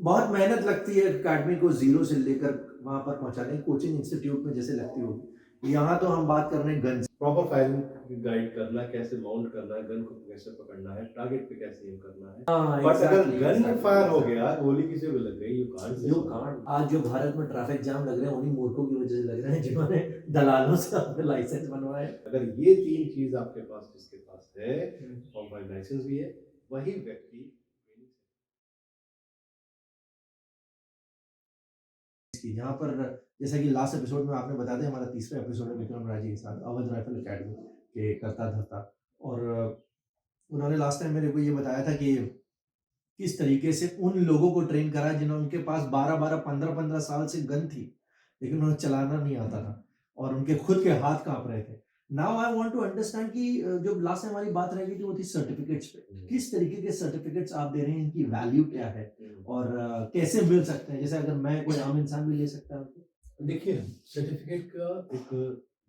बहुत मेहनत लगती है अकेडमी को ज़ीरो से लेकर वहाँ पर पहुँचाने, कोचिंग इंस्टीट्यूट में जैसे लगती होगी। यहाँ तो हम बात कर रहे हैं गन से। प्रॉपर फायरिंग गाइड करना, कैसे माउंट करना है, गन को कैसे पकड़ना है, टारगेट पे कैसे एम करना है। हाँ, बट अगर एग्ज़ैक्टली, गन एग्ज़ैक्टली, फायर हो एग्ज़ैक्टली। गया, गोली किसी को लग गई, you can't say you solve it. Can't आज जो भारत में ट्रैफिक जाम लग रहे हैं, उन्हीं मूर्खों की वजह से लग रहे हैं जिन्होंने दलालों से अपने लाइसेंस बनवाए। अगर ये 3 चीज़ आपके पास जिसके पास है हुँ। और बाय लाइसेंस भी है, वही व्यक्ति इसकी जहाँ पर जैसा कि लास्ट एपिसोड में आपने बताया था हमारा तीसरा एपिसोड है विक्रम राजी के साथ अवध राइफल अकेडमी के करता धरता और उन्होंने लास्ट टाइम मेरे को ये बताया था कि किस तरीके से उन लोगों को ट्रेन करा जिन्होंने उनके पास 12-12, 15-15 साल से गन थी, लेकिन उन्हें चलाना नहीं आता था और उनके खुद के हाथ काँप रहे थे। Now I want to understand कि जो लास्ट टाइम हमारी बात रह गई थी वो थी सर्टिफिकेट्स पे। किस तरीके के सर्टिफिकेट्स आप दे रहे हैं, इनकी वैल्यू क्या है और कैसे मिल सकते हैं? जैसे अगर मैं कोई आम इंसान भी ले सकता है उनको? देखिए, सर्टिफ़िकेट का एक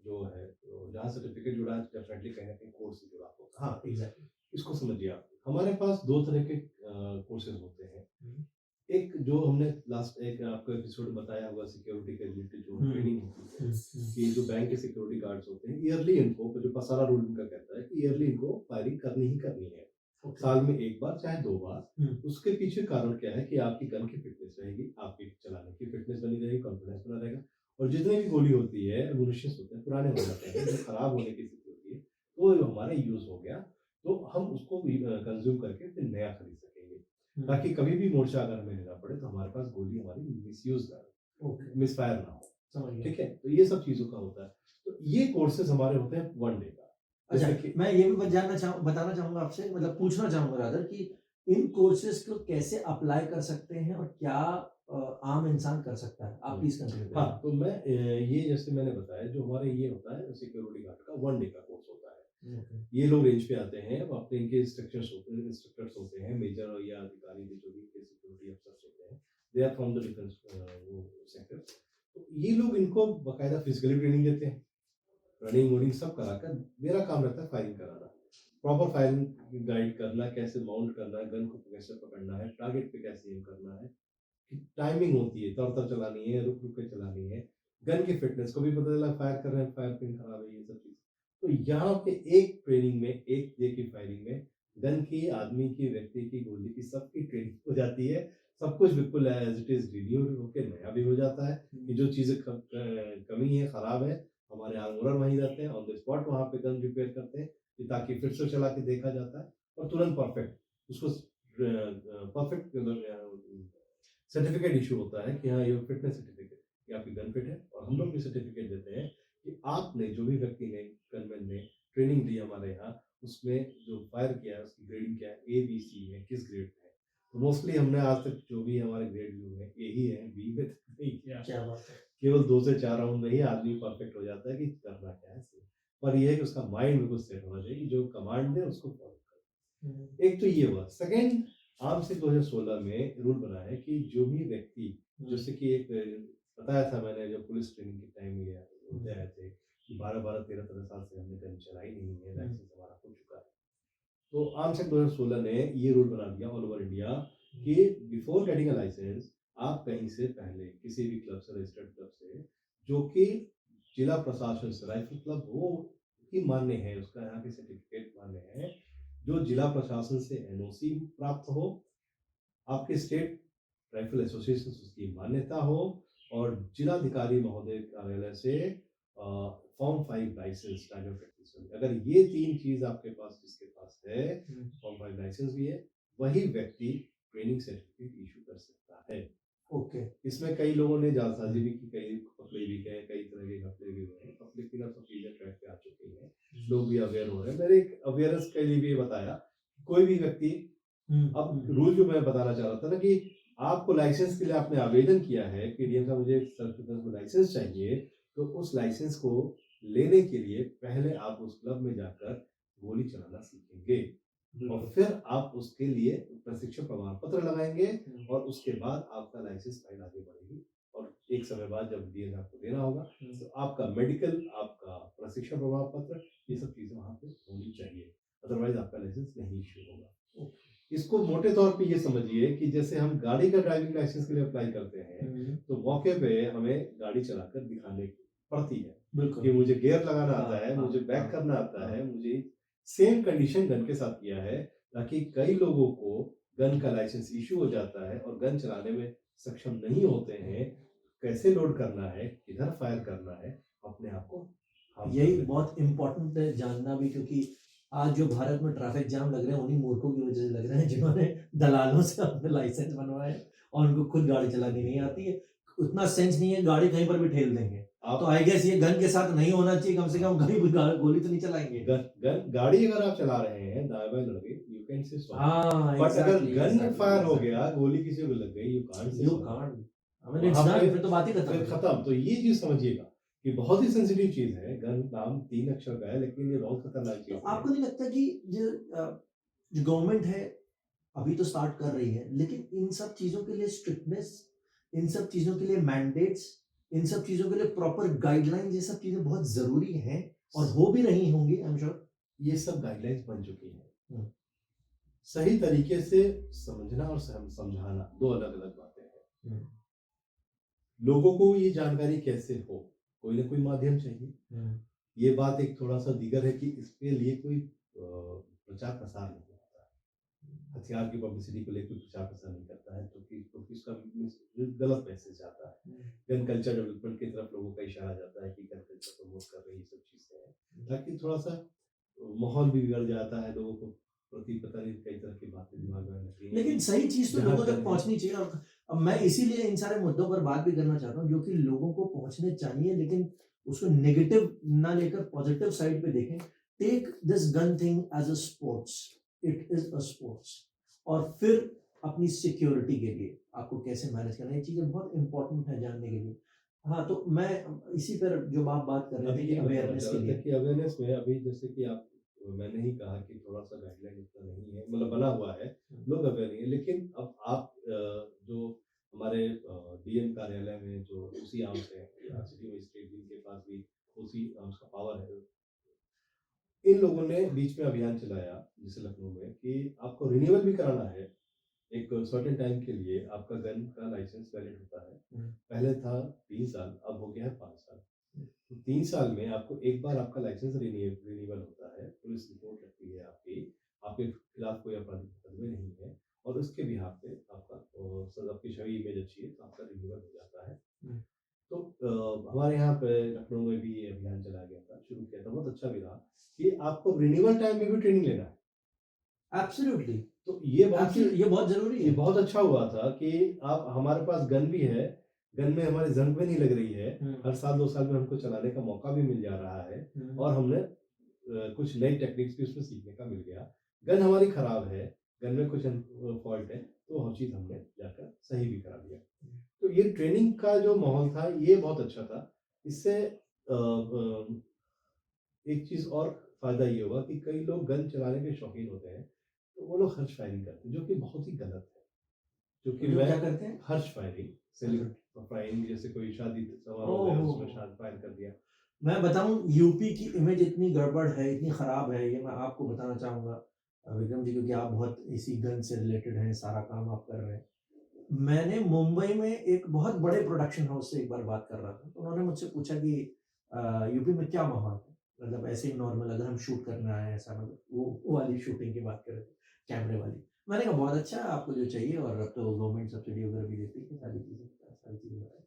जो है, तो जहाँ सर्टिफ़िकेट जुड़ा है, डेफ़िनेटली कहीं न कहीं कोर्स से जुड़ा होता है। हाँ, एग्ज़ैक्टली। इसको समझिए आप। हमारे पास 2 तरह के कोर्सेज़ होते हैं। हुँ। एक जो हमने लास्ट एक आपको एपिसोड बताया होगा सिक्योरिटी के रिलेटेड जो हुँ, ट्रेनिंग होती है, हुँ। कि जो बैंक के सिक्योरिटी गार्ड्स होते हैं, ईयरली इनको जो पसारा रूल उनका कहता है कि ईयरली इनको फायरिंग करनी ही करनी है। ओके। साल में 1 बार चाहे 2 बार। हुँ। उसके पीछे कारण क्या है कि आपकी गन की फिटनेस रहेगी, आपकी चलाने की फिटनेस बनी रहेगी, कॉन्फिडेंस बना रहेगा और जितनी भी गोली होती है, एमुनिशंस होते हैं, पुराने हो जाते हैं, जो खराब होने की स्थिति होती है, वो जो हमारा यूज़ हो गया, तो हम उसको भी कंज़्यूम करके फिर नया खरीद सकेंगे। हुँ। ताकि कभी भी मोर्चा अगर हमें लेना पड़े तो हमारे पास गोली हमारी मिसयूज़ ना हो, ओके, मिसफायर ना हो। समझ गया। ठीक है? तो ये सब चीज़ों का होता है। तो ये कोर्सेज़ हमारे होते हैं 1 डे का। अच्छा, जैसे कि मैं ये भी बताना चाहूँगा आपसे मतलब पूछना चाहूँगा रादर कि इन कोर्सेज़ को कैसे अप्लाई कर सकते हैं और क्या आम इंसान कर सकता है? आप हुँ। प्लीज़ कंटिन्यू करिए। हाँ, तो मैं ये जैसे मैंने बताया जो हमारे ये होता है सिक्योरिटी गार्ड का 1 डे का कोर्स होता है। ओके। ये लोग रेंज पे आते हैं, वो अपने इनके इंस्ट्रक्टर्स होते हैं, मेजर या अधिकारी जो भी इनके सिक्योरिटी अफसर्स होते हैं, they are from the defence वो सेक्टर। तो ये लोग इनको बाकायदा फिजिकली ट्रेनिंग देते हैं, रनिंग-वनिंग सब कराकर मेरा काम रहता है फायरिंग कराना। प्रॉपर फायरिंग गाइड करना, कैसे माउंट करना है, गन को कैसे पकड़ना है, टारगेट पे कैसे एम करना है, कि टाइमिंग होती है, तर-तर चलानी है, रुक-रुक के चलानी है। गन की फिटनेस को भी पता चला फायर कर रहे हैं, फायर पिन खराब है, ये सब चीज़। तो यहाँ पे एक ट्रेनिंग में, एक डे की फायरिंग में गन की, आदमी की, व्यक्ति की, गोली की, सबकी ट्रेनिंग हो जाती है। सब कुछ बिल्कुल एज़ इट इज़ रिन्यू होके नया भी हो जाता है, कि जो चीज़ें कमी है, खराब है, हमारे यहाँ ओनर वहीं रहते हैं, ऑन द स्पॉट वहाँ पे गन रिपेयर करते हैं, कि ताकि फिर से चला के देखा जाता है और तुरंत परफेक्ट उसको परफेक्ट सर्टिफिकेट इशू होता है कि हाँ, ये फिटनेस सर्टिफिकेट कि आपकी गन फिट है और हम लोग भी सर्टिफिकेट देते हैं कि आपने जो भी व्यक्ति ने गनमैन ने ट्रेनिंग दी हमारे यहाँ उसमें जो फायर किया है उसकी ग्रेडिंग क्या है ए बी सी में किस ग्रेड में है। तो मोस्टली हमने आज तक जो भी हमारे ग्रेड हुए हैं ए ही है, बी में तो नहीं किया। क्या बात है! केवल 2 से 4 राउंड में ही आदमी परफेक्ट हो जाता है कि करना क्या है सही। पर ये है कि उसका माइंड बिल्कुल सेट होना चाहिए कि जो कमांड दे उसको फॉलो हुँ, करें। एक तो ये हुआ। सेकंड, आम से 2016 में रूल बना है कि जो भी व्यक्ति हुँ, जैसे कि एक बताया था मैंने जब पुलिस ट्रेनिंग के टाइम में हुँ, बोलते आए थे कि 12-12, 13-13 साल से हमने गन चलाई नहीं है, हुँ, लाइसेंस हमारा हो चुका है। तो आम से 2016 ने ये रूल बना दिया ऑल ओवर इंडिया कि बिफोर गेटिंग अ लाइसेंस आप कहीं से पहले किसी भी क्लब से रजिस्टर्ड क्लब से जो कि जिला प्रशासन से राइफल क्लब वो की मान्य है, उसका यहाँ पे सर्टिफिकेट मान्य है, जो जिला प्रशासन से एनओसी प्राप्त हो, आपके स्टेट राइफल एसोसिएशन से उसकी मान्यता हो और जिलाधिकारी महोदय कार्यालय से फॉर्म 5 लाइसेंस टाइगर प्रैक्टिस अगर ये 3 चीज़ आपके पास जिसके पास है, हुँ, फॉर्म 5 लाइसेंस भी है, वही व्यक्ति ट्रेनिंग सर्टिफिकेट इश्यू कर सकता है। ओके। इसमें कई लोगों ने जालसाज़ी भी की, कई पकड़े भी गए, कई तरह के घपले भी हुए हैं। अब लेकिन अब सब चीज़ें ट्रैक पे आ चुकी हैं, लोग भी अवेयर हो रहे हैं। मैंने एक अवेयरनेस के लिए भी ये बताया, कोई भी व्यक्ति हुँ, अब हुँ, रूल जो मैं बताना चाह रहा था ना कि आपको लाइसेंस के लिए आपने आवेदन किया है कि डीएम साहब मुझे सेल्फ डिफेंस में लाइसेंस चाहिए, तो उस लाइसेंस को लेने के लिए पहले आप उस क्लब में जाकर गोली चलाना सीखेंगे और बिल्कुल। फिर आप उसके लिए प्रशिक्षण प्रमाण पत्र लगाएँगे हुँ, और उसके बाद आपका लाइसेंस फाइल आगे बढ़ेगी और एक समय बाद जब डीएम आपको देना होगा, हुँ, तो आपका मेडिकल, आपका प्रशिक्षण प्रमाण पत्र, ये सब चीज़ें वहाँ पे होनी चाहिए। अदरवाइज़ आपका लाइसेंस नहीं इश्यू होगा। ओके। इसको मोटे तौर पे ये समझिए कि जैसे हम गाड़ी का ड्राइविंग लाइसेंस के लिए अप्लाई करते हैं, तो मौके पे हमें गाड़ी चलाकर दिखाने पड़ती है कि बिल्कुल। मुझे गियर लगाना हाँ, आता है, हाँ, मुझे बैक हाँ, करना आता हाँ। है, मुझे सेम कंडीशन गन के साथ किया है, ताकि कई लोगों को गन का लाइसेंस इश्यू हो जाता है और गन चलाने में सक्षम नहीं होते हैं, कैसे लोड करना है, किधर फायर करना है, अपने आप को harm कर यही लेते हैं। बहुत इम्पोर्टेंट है जानना भी, क्योंकि आज जो भारत में ट्रैफिक जाम लग रहे हैं उन्हीं मूर्खों की वजह से लग रहे हैं जिन्होंने दलालों से अपने लाइसेंस बनवाए और उनको खुद गाड़ी चलानी नहीं आती है। उतना सेंस नहीं है, गाड़ी कहीं पर भी ठेल देंगे। तो आप आई गेस ये गन के साथ नहीं होना चाहिए, कम से कम कहीं भी गोली तो नहीं चलाएंगे। गाड़ी अगर आप चला रहे हैं दाएं बाएं लड़के, यू कैन से सॉरी, हाँ, बट अगर एग्जैक्टली गन एग्जैक्टली फायर हो एग्जैक्टली। गया, गोली किसी को लग गई, you can't say you sorry. Can't, I mean वहां इट्स पे डन, फिर तो बात ही खत्म फिर है। खत्म। तो ये चीज समझिएगा कि बहुत ही सेंसिटिव चीज है। गन नाम 3 अक्षर का है, लेकिन ये बहुत खतरनाक तो चीज है। आपको नहीं लगता कि जो गवर्नमेंट है अभी तो स्टार्ट कर रही है, लेकिन इन सब चीजों के लिए स्ट्रिक्टनेस, इन सब चीजों के लिए मैंडेट्स, इन सब चीजों के लिए प्रॉपर गाइडलाइंस, ये सब चीजें बहुत जरूरी हैं और हो भी रही होंगी, आई एम श्योर। ये सब गाइडलाइंस बन चुकी हैं। हम्म। सही तरीके से समझना और समझाना दो अलग अलग बातें हैं। लोगों को ये जानकारी कैसे हो, कोई ना कोई माध्यम चाहिए। ये बात एक थोड़ा सा दीगर है कि इसके लिए कोई प्रचार प्रसार नहीं होता है। हथियार की पब्लिसिटी को लेकर प्रचार प्रसार नहीं करता है, तो इसका गलत मैसेज जाता है। गन कल्चर डेवलपमेंट की तरफ लोगों का इशारा जाता है कि गन कल्चर प्रमोट कर रही सब चीजें हैं, ताकि थोड़ा सा माहौल भी बिगड़ जाता है, लोगों को प्रति पता नहीं कई तरह की बातें दिमाग में लगती हैं। लेकिन सही चीज तो जहाँ लोगों गन तक है, पहुंचनी चाहिए, और अब मैं इसीलिए इन सारे मुद्दों पर बात भी करना चाहता हूँ जो कि लोगों को पहुंचने चाहिए, लेकिन उसको नेगेटिव ना लेकर पॉजिटिव साइड पे देखें। Take this gun thing as a sports, it is a sports. और फिर अपनी सिक्योरिटी के लिए आपको कैसे मैनेज करना है, ये चीजें बहुत इंपॉर्टेंट है जानने के लिए। हाँ, तो मैं इसी पर जो आप बात कर रहे अभी थे ये कि बताना अवेयरनेस चाह के रहा था लिए। कि अवेयरनेस में अभी जैसे कि आप, मैंने ही कहा कि थोड़ा सा गाइडलाइन इतना नहीं है, मतलब बना हुआ है, लोग अवेयर नहीं है। लेकिन अब आप जो हमारे डीएम कार्यालय में जो उसी आर्म्स है या सिटी मजिस्ट्रेट जिनके पास भी उसी आर्म्स का पावर है, इन लोगों ने बीच में अभियान चलाया जैसे लखनऊ में कि आपको रिन्यूअल भी कराना है। एक सर्टेन टाइम के लिए आपका गन का लाइसेंस वैलिड होता है। पहले था 3 साल, अब हो गया है 5 साल। तो 3 साल में आपको एक बार आपका लाइसेंस रिन्यूअल होता है, पुलिस रिपोर्ट लगती है आपकी, आपके खिलाफ कोई आपराधिक मुकदमे नहीं है और उसके बिहाफ पे आपका आपकी छवि इमेज अच्छी है तो आपका रिन्यूअल हो जाता है। तो हमारे यहाँ पे लखनऊ में भी ये अभियान चलाया गया था, शुरू किया था, बहुत अच्छा भी रहा कि आपको रिन्यूअल टाइम में भी ट्रेनिंग लेना है। एब्सोल्युटली, तो ये बहुत ही ये बहुत जरूरी ये है। बहुत अच्छा हुआ था कि आप, हमारे पास गन भी है, गन में हमारी जंग भी नहीं लग रही है, हर साल 2 साल में हमको चलाने का मौका भी मिल जा रहा है और हमने कुछ नई टेक्निक्स भी उसमें सीखने का मिल गया। गन हमारी खराब है, गन में कुछ फॉल्ट है, तो हर चीज़ हमने जाकर सही भी करा दिया। तो ये ट्रेनिंग का जो माहौल था ये बहुत अच्छा था। इससे एक चीज़ और फ़ायदा ये हुआ कि कई लोग गन चलाने के शौकीन होते हैं, तो वो लोग हर्ष फायरिंग करते हैं, जो कि बहुत ही गलत है। जो कि जो मैं क्या करते हैं? हर्ष फायरिंग, सेलिब्रेट फायरिंग, जैसे कोई शादी समारोह है उसमें शायद फायर कर दिया। मैं बताऊं, यूपी की इमेज इतनी गड़बड़ है, इतनी खराब है, ये मैं आपको बताना चाहूंगा विक्रम जी, क्योंकि आप बहुत इसी गन से रिलेटेड हैं, सारा काम आप कर रहे हैं। मैंने मुंबई में एक बहुत बड़े प्रोडक्शन हाउस से एक बार बात कर रहा था, तो उन्होंने मुझसे पूछा कि यूपी में क्या माहौल है, मतलब ऐसे ही नॉर्मल अगर हम शूट करने आए हैं, ऐसा मतलब वो वाली शूटिंग की बात कर रहे थे, कैमरे वाली। मैंने कहा बहुत अच्छा है, आपको जो चाहिए, और अब तो गवर्नमेंट सब्सिडी वगैरह भी देती है, सारी चीज़ें बताएं।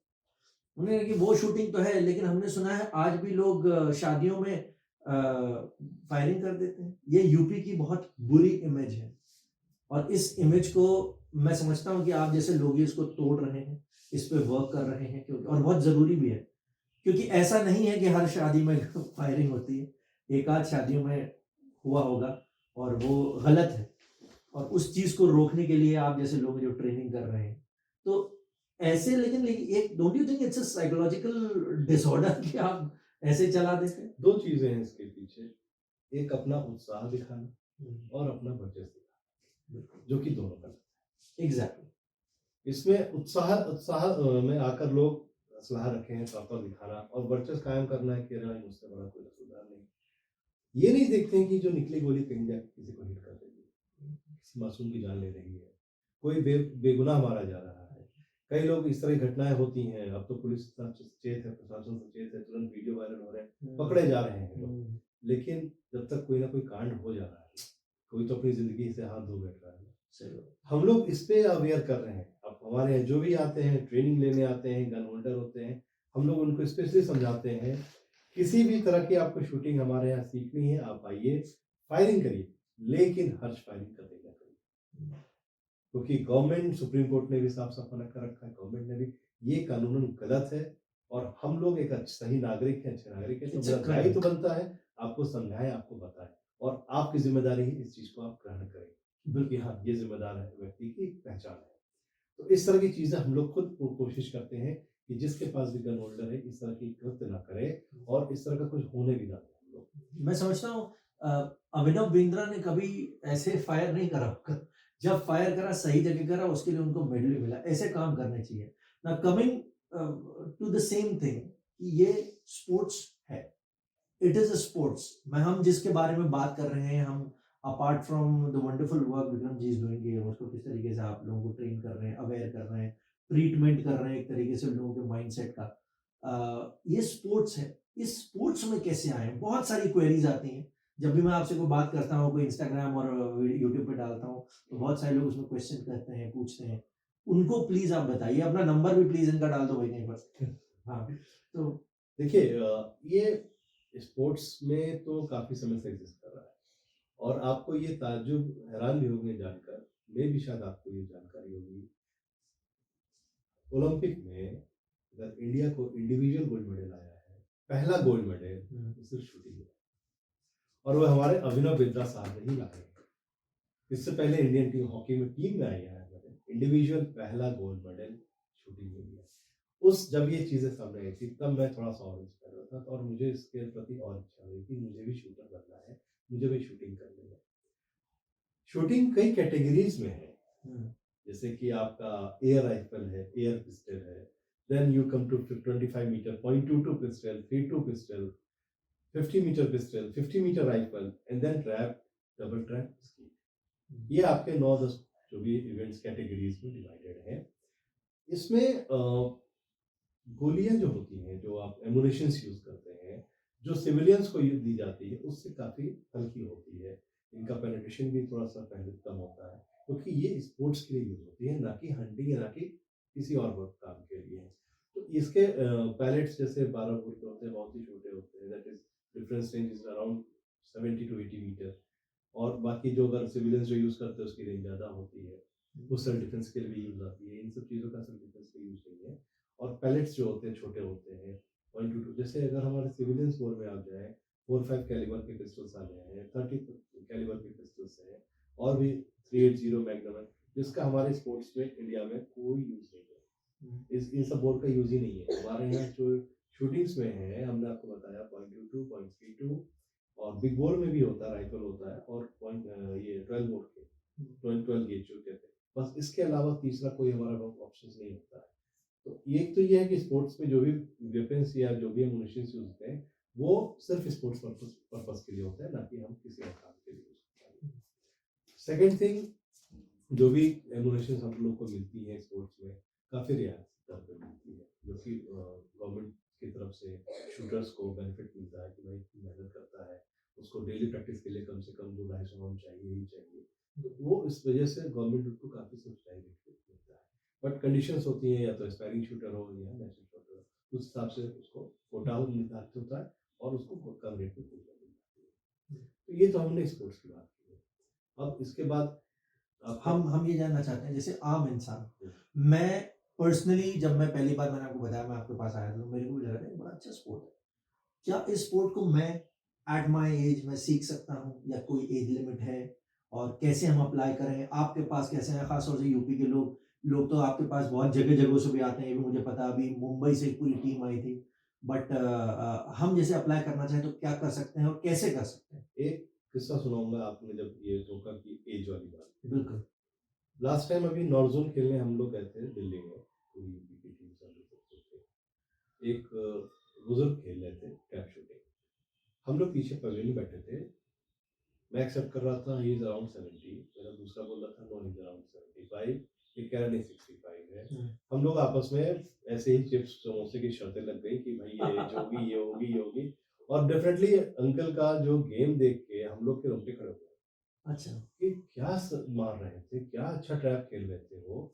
उन्होंने कहा कि वो शूटिंग तो है, लेकिन हमने सुना है आज भी लोग शादियों में फायरिंग कर देते हैं। ये यूपी की बहुत बुरी इमेज है, और इस इमेज को मैं समझता हूँ कि आप जैसे लोग ही इसको तोड़ रहे हैं, इस पे वर्क कर रहे हैं, क्योंकि और बहुत ज़रूरी भी है, क्योंकि ऐसा नहीं है कि हर शादी में फायरिंग होती है। एक आध शादियों में हुआ होगा और वो गलत है, और उस चीज़ को रोकने के लिए आप जैसे लोग जो ट्रेनिंग कर रहे हैं, तो ऐसे, लेकिन एक, don't you think it's a psychological disorder कि आप ऐसे चला देते हैं? 2 चीज़ें हैं इसके पीछे, एक अपना उत्साह दिखाना और अपना वर्चस्व दिखाना, जो कि दोनों गलत है। एग्जैक्टली। इसमें उत्साह उत्साह में आकर लोग असलाह रखे हैं, प्रॉपर दिखाना और वर्चस्व कायम करना है कि अरे भाई मुझसे बड़ा कोई रसूलदार नहीं। ये नहीं देखते हैं कि जो निकली गोली कहीं जाके किसी को हिट कर देगी। किसी मासूम की जान ले रही है, कोई बेगुनाह मारा जा रहा है। कई लोग इस तरह की घटनाएँ होती हैं, अब तो पुलिस इतना सचेत है, प्रशासन सचेत है, तुरंत वीडियो वायरल हो रहे हैं, हुँ, पकड़े जा रहे हैं लोग। हुँ। लेकिन जब तक कोई ना कोई कांड हो जा रहा है, कोई तो अपनी ज़िंदगी से हाथ धो बैठ रहा है। सही बात। हम लोग इस पे अवेयर कर रहे हैं। अब हमारे यहाँ जो भी आते हैं, ट्रेनिंग लेने आते हैं, गन होल्डर होते हैं, हम लोग उनको स्पेशली समझाते हैं, किसी भी तरह की आपको शूटिंग हमारे यहाँ सीखनी है, आप आइए, फायरिंग करिए, लेकिन हर्ष फायरिंग कभी ना करिए। क्योंकि गवर्नमेंट, सुप्रीम कोर्ट ने भी साफ-साफ मना कर रखा है, गवर्नमेंट ने भी, ये कानूनन गलत है और हम लोग एक सही नागरिक हैं, अच्छे नागरिक हैं, तो इट्स अ मेरा क्राइम। दायित्व बनता है, आपको समझाएँ, आपको बताएँ और आपकी ज़िम्मेदारी है इस चीज़ को आप ग्रहण करें। कि हाँ, ये ज़िम्मेदार है व्यक्ति की पहचान है। तो इस तरह की चीज़ें हम लोग खुद को कोशिश करते हैं कि जिसके पास भी गन होल्डर है, इस तरह की कृत्य ना करे और इस तरह का कुछ होने भी ना दें हम लोग। मैं समझता हूँ अ, अभिनव बिंद्रा ने कभी ऐसे फायर नहीं करा होगा। जब फायर करा सही जगह करा उसके लिए उनको मेडल भी मिला। ऐसे काम करने चाहिए। Now coming to the same thing कि ये स्पोर्ट्स है। It is a sports. मैं हम जिसके बारे में बात कर रहे हैं हम apart from the wonderful work Vikram ji is doing उसको किस तरीके से आप लोगों को ट्रेन कर रहे हैं, अवेयर कर रहे हैं, ट्रीटमेंट कर रहे हैं एक तरीके से लोगों के माइंडसेट का। ये स्पोर्ट्स है। इस स्पोर्ट्स में कैसे आए? बहुत सारी क्वेरीज़ आती हैं। जब भी मैं आपसे कोई बात करता हूँ, कोई इंस्टाग्राम और यूट्यूब पे डालता हूँ, तो बहुत सारे लोग उसमें क्वेश्चन करते हैं, पूछते हैं। उनको प्लीज़ आप बताइए। अपना नंबर भी प्लीज़ इनका डाल दो भाई कहीं पर। हाँ, तो देखिए ये स्पोर्ट्स में तो काफ़ी समय से एग्ज़िस्ट कर रहा है और आपको ये ताज्जुब हैरान भी होंगे जानकर, मैं भी शायद आपको ये जानकारी होगी, ओलंपिक में अगर इंडिया को इंडिविजुअल गोल्ड मेडल आया है, पहला गोल्ड मेडल, हुँ। वो सिर्फ शूटिंग में और वो हमारे अभिनव बिंद्रा साहब ने ही लाए हैं। इससे पहले इंडियन टीम हॉकी में टीम में आई है मेडल, इंडिविजुअल पहला गोल्ड मेडल शूटिंग में लिया। उस जब ये चीज़ें सामने आई थी तब मैं थोड़ा-सा और इंस्पायर हुआ था और मुझे इसके प्रति और इच्छा हुई कि मुझे भी शूटर बनना है, मुझे भी शूटिंग करनी है। शूटिंग कई कैटेगरीज़ में है, हुँ। जैसे कि आपका एयर राइफल है, एयर पिस्टल है, then you come to 25 metre, .22 pistol, 32 pistol, 50 metre pistol, 50 metre rifle and then trap, double trap, skeet. ये आपके 9-10 जो भी इवेंट्स कैटेगरीज़ में डिवाइडेड हैं। इसमें गोलियाँ जो होती हैं, जो आप एमुनिशंस यूज़ करते हैं, जो सिविलियंस को दी जाती है, उससे काफ़ी हल्की होती है। इनका पेनिट्रेशन भी थोड़ा-सा पहले कम होता है, क्योंकि ये स्पोर्ट्स के लिए यूज़ होती है, ना कि हंटिंग या ना कि किसी और वर्क काम के लिए। तो इसके पैलेट्स जैसे 12 बोर के होते हैं, बहुत ही छोटे होते हैं, that is difference range is around 70 to 80 metre और बाकी जो अगर सिविलियंस जो यूज़ करते हैं, उसकी रेंज ज़्यादा होती है। वो सेल्फ डिफेंस के लिए भी यूज़ आती है। इन सब चीज़ों का सेल्फ डिफेंस के लिए यूज़ नहीं है। और पैलेट्स जो होते हैं छोटे होते हैं 1-2 जैसे अगर हमारे सिविलियंस वॉर में आप जाएँ 4-5 कैलिबर के पिस्टल्स आ गए हैं, 30 कैलिबर के पिस्टल्स हैं और भी 380 मैग्नम है, जिसका हमारे स्पोर्ट्स में इंडिया में कोई यूज़ नहीं है। इस इन सब बोर का यूज़ ही नहीं है। हमारे यहाँ जो शूटिंग्स में है, हमने आपको बताया 0.22, 0.32 और बिग बोर में भी होता है, राइफल होता है और ये 12 बोर के 12 गेज जो कहते हैं। बस इसके अलावा तीसरा कोई हमारा ऑप्शंस नहीं होता है। तो एक तो ये है कि स्पोर्ट्स में जो भी वेपन्स या जो भी एमुनिशंस यूज़ होते हैं, वो सिर्फ़ स्पोर्ट्स पर्पस के लिए होता है, ना कि हम किसी और काम के लिए यूज़ करते हैं। सेकंड थिंग जो भी एमुनिशंस हम लोग को मिलती है स्पोर्ट्स में, काफ़ी रियायत दर पे मिलती है, जो कि गवर्नमेंट की तरफ से शूटर्स को बेनिफिट मिलता है कि भाई मेहनत करता है, उसको डेली प्रैक्टिस के लिए कम से कम 2-250 राउंड चाहिए ही चाहिए। तो वो इस वजह से गवर्नमेंट उनको काफ़ी सब्सिडाइज़ मिलता है। बट कंडीशंस होती हैं या तो एस्पायरिंग शूटर हो या नेचुरल शूटर हो, उस हिसाब से उसको कोटा निर्धारित होता है और उसको कम रेट में पूजा मिल जाती है। तो ये तो हमने स्पोर्ट्स की बात की है। अब इसके बाद आपका हम ये जानना चाहते हैं जैसे आम इंसान, हुँ, मैं पर्सनली जब मैं पहली बार मैंने आपको बताया मैं आपके पास आया था तो मेरे को भी लगा था ये बड़ा अच्छा स्पोर्ट है। क्या इस स्पोर्ट को मैं एट माय एज में सीख सकता हूँ या कोई एज लिमिट है? और कैसे हम अप्लाई करें? आपके पास कैसे हैं? ख़ास तौर से यूपी के लोग लोग तो आपके पास बहुत जगह-जगहों से भी आते हैं, ये भी मुझे पता है। अभी मुंबई से एक पूरी टीम आई थी। बट हम जैसे अप्लाई करना चाहें तो क्या कर सकते हैं और कैसे कर सकते हैं? एक किस्सा सुनाऊँगा आपने जब ये टोका की एज वाली बात। बिल्कुल। लास्ट टाइम अभी नॉर्ज़ोन खेलने हम लोग गए थे दिल्ली में, पूरी यूपी की टीम सब लोग थे। एक बुज़ुर्ग खेल रहे थे ट्रैप शूटिंग। हम लोग पीछे पवेलियन में बैठे थे। मैं एक्सेप्ट कर रहा था ही इज़ अराउंड 70, मेरा दूसरा बोल रहा था नो इज अराउंड 75, एक कह रहा नहीं 65 है। हम्म। हम लोग आपस में ऐसे ही चिप्स समोसे की शर्तें लग गई कि भाई ये एज होगी, ये होगी, ये होगी। और डेफिनेटली अंकल का जो गेम देख के हम लोग फिर उनके खड़े हो गए अच्छा। कि क्या मार रहे थे, क्या अच्छा ट्रैप खेल रहे थे वो।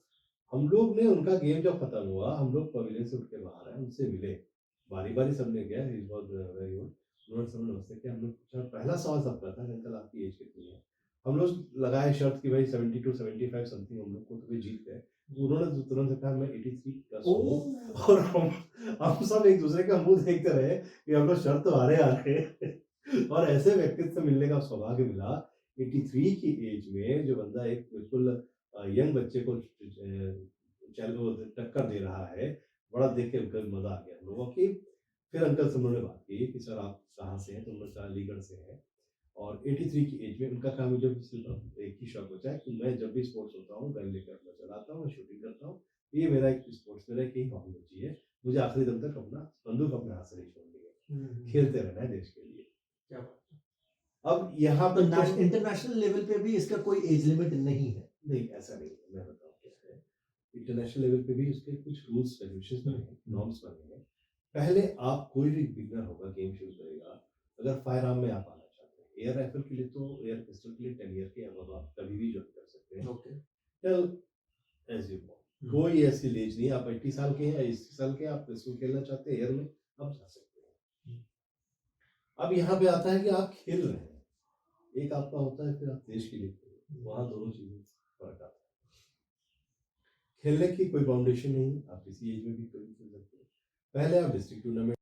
हम लोग ने उनका गेम जब खत्म हुआ, हम लोग पवेलियन से उठ के बाहर आए, उनसे मिले, बारी बारी सबने गया, ही वाज वेरी गुड। उन्होंने सबने नमस्ते किया, हम लोग पूछा, पहला सवाल सबका था कि अंकल आपकी एज कितनी है। हम लोग लगाए शर्त कि भाई 72 75 समथिंग हम लोग को, तो वे जीत गए। उन्होंने तुरंत कहा मैं 83 प्लस हूँ। और हम सब एक दूसरे का मुंह देखते रहे कि हम लोग शर्त तो हारे आ रहे। और ऐसे व्यक्ति से मिलने का सौभाग्य मिला 83 की एज में, जो बंदा एक बिल्कुल यंग बच्चे को चलो टक्कर दे रहा है, बड़ा देख के अंकल मजा आ गया हम लोगों की। फिर अंकल से उन्होंने बात की कि सर आप कहाँ से हैं, तो उन्होंने कहा अलीगढ़ से है। और 83 की एज में उनका काम मुझे सिर्फ एक ही शौक होता है कि मैं जब भी स्पोर्ट्स होता हूँ गन लेकर अपना चलाता हूँ, शूटिंग करता हूँ। ये मेरा एक स्पोर्ट्स मेरा एक ही हॉबी होती है। मुझे आखिरी दम तक अपना बंदूक अपने हाथ से नहीं छोड़नी है, खेलते रहना है देश के लिए। क्या बात है। अब यहाँ तो पर इंटरनेशनल लेवल पे भी इसका कोई एज लिमिट नहीं है? नहीं, ऐसा नहीं है, मैं बताऊँ क्या है। इंटरनेशनल लेवल पे भी उसके कुछ रूल्स रेगुलेशंस बने हैं, नॉर्म्स बने हैं। पहले आप कोई भी बिगिनर होगा, गेम शुरू करेगा, अगर फायर आर्म में आप आना चाहते हैं, एयर राइफल के लिए तो एयर पिस्टल के लिए 10 ईयर के अब आप कभी भी ज्वाइन कर सकते हैं। Okay. Tell as you want, कोई ऐसी एज नहीं है, आप 80 साल के हैं या 80 साल के हैं, आप पिस्टल खेलना चाहते हैं एयर में, आप जा सकते हैं। अब यहाँ पे आता है कि आप खेल रहे हैं, एक आपका होता है फिर आप देश के लिए खेल रहे हैं, वहाँ दोनों चीजें फर्क आता है। खेलने की कोई बाउंडेशन नहीं, आप किसी एज में भी कोई भी खेल सकते हैं। पहले आप डिस्ट्रिक्ट टूर्नामेंट